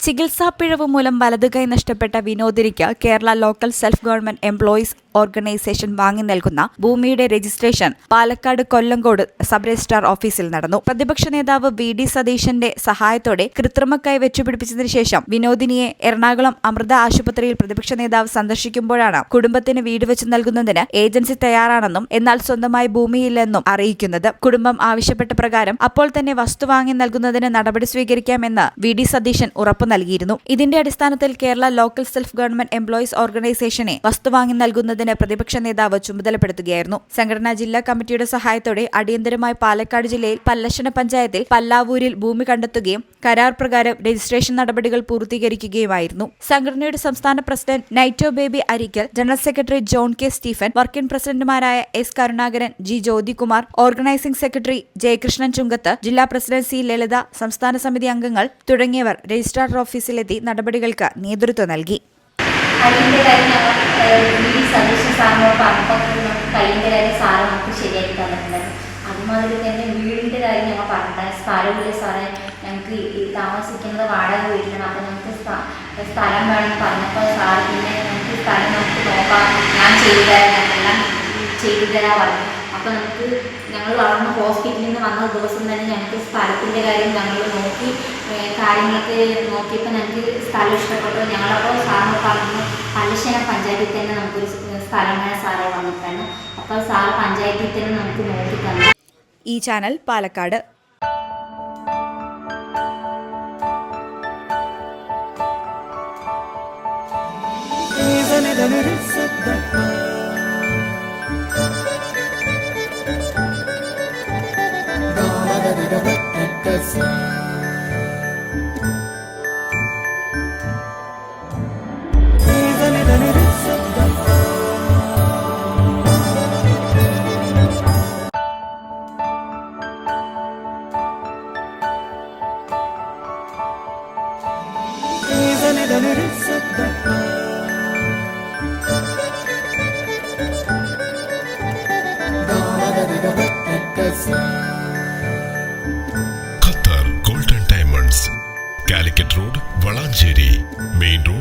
ചികിത്സാപ്പിഴവ് മൂലം വലതുകൈ നഷ്ടപ്പെട്ട വിനോദിനിക്ക് Kerala local self government employees organisation വാങ്ങി നൽകുന്ന ഭൂമിയുടെ registration Palakkad Kollengode sub registrar ഓഫീസിൽ നടന്നു. പ്രതിപക്ഷ നേതാവ് വി.ഡി. സതീശന്റെ സഹായത്തോടെ കൃത്രിമക്കൈ വെച്ചുപിടിപ്പിച്ചതിനു ശേഷം വിനോദിനിയെ എറണാകുളം അമൃത ആശുപത്രിയിൽ പ്രതിപക്ഷ നേതാവ് സന്ദർശിക്കുമ്പോഴാണ് കുടുംബത്തിന് വീട് വെച്ച് നൽകുന്നതിന് ഏജൻസി തയ്യാറാണെന്നും എന്നാൽ സ്വന്തമായി ഭൂമിയില്ലെന്നും അറിയിക്കുന്നത്. കുടുംബം ആവശ്യപ്പെട്ട പ്രകാരം അപ്പോൾ തന്നെ വസ്തു വാങ്ങി നൽകുന്നതിന് നടപടി സ്വീകരിക്കാമെന്ന് വി.ഡി. സതീശൻ ഉറപ്പു നൽകിയിരുന്നു. ഇതിന്റെ അടിസ്ഥാനത്തിൽ Kerala local self government employees ഓർഗനൈസേഷനെ വസ്തു വാങ്ങി നൽകുന്നതിന് പ്രതിപക്ഷ നേതാവ് ചുമതലപ്പെടുത്തുകയായിരുന്നു. സംഘടനാ ജില്ലാ കമ്മിറ്റിയുടെ സഹായത്തോടെ അടിയന്തരമായി പാലക്കാട് ജില്ലയിൽ പല്ലശ്ശന പഞ്ചായത്തിൽ പല്ലാവൂരിൽ ഭൂമി കണ്ടെത്തുകയും കരാർ പ്രകാരം രജിസ്ട്രേഷൻ നടപടികൾ പൂർത്തീകരിക്കുകയുമായിരുന്നു. സംഘടനയുടെ സംസ്ഥാന president Naito Baby Arikkal, general secretary John K Stephen, working പ്രസിഡന്റുമാരായ S Karunakaran, G Jyothikumar, organising secretary Jayakrishnan Chunkath, ജില്ലാ പ്രസിഡന്റ് സി ലളിത, സംസ്ഥാന സമിതി അംഗങ്ങൾ തുടങ്ങിയവർ രജിസ്ട്രാർ ഓഫീസിലെത്തി നടപടികൾക്ക് നേതൃത്വം നൽകി. അതിൻ്റെ കാര്യം ഞങ്ങൾ സതീശൻ സാറിനോട് പറഞ്ഞപ്പോൾ കയ്യിൻ്റെ കാര്യം സാറ് നമുക്ക് ശരിയാക്കി തന്നിട്ടുണ്ടായിരുന്നു. അതുമാതിരി തന്നെ വീടിൻ്റെ കാര്യം ഞങ്ങൾ പറഞ്ഞിട്ടുണ്ടായി. സ്ഥലമില്ല സാറേ, ഞങ്ങൾക്ക് താമസിക്കുന്നത് വാടക വീട്ടിലാണ്, അപ്പോൾ ഞങ്ങൾക്ക് സ്ഥലം വേണമെന്ന് പറഞ്ഞപ്പോൾ സാർ പിന്നെ നമുക്ക് സ്ഥലം നമുക്ക് നോക്കാം, ഞാൻ ചെയ്തു തരാം, ഞങ്ങളെല്ലാം ചെയ്തു തരാൻ പറഞ്ഞു. അപ്പോൾ നമുക്ക് ഞങ്ങൾ വളർന്ന് ഹോസ്പിറ്റലിൽ നിന്ന് വന്ന ദിവസം തന്നെ ഞങ്ങൾക്ക് സ്ഥലത്തിൻ്റെ കാര്യം ഞങ്ങൾ നോക്കി കാര്യങ്ങളൊക്കെ നോക്കിയപ്പോൾ ഞങ്ങൾക്ക് സ്ഥലം ഇഷ്ടപ്പെട്ടു. ഞങ്ങളപ്പോൾ സാറിന് പറഞ്ഞു പല്ലശ്ശന പഞ്ചായത്തിൽ തന്നെ നമുക്കൊരു സ്ഥലം വേണം സാറേ വന്നിട്ടാണ്. അപ്പോൾ സാറ് പഞ്ചായത്തിൽ തന്നെ നമുക്ക് നോക്കി തന്നു. ഈ channel Palakkad. Qatar golden diamonds, Calicut road, Valanchery main road.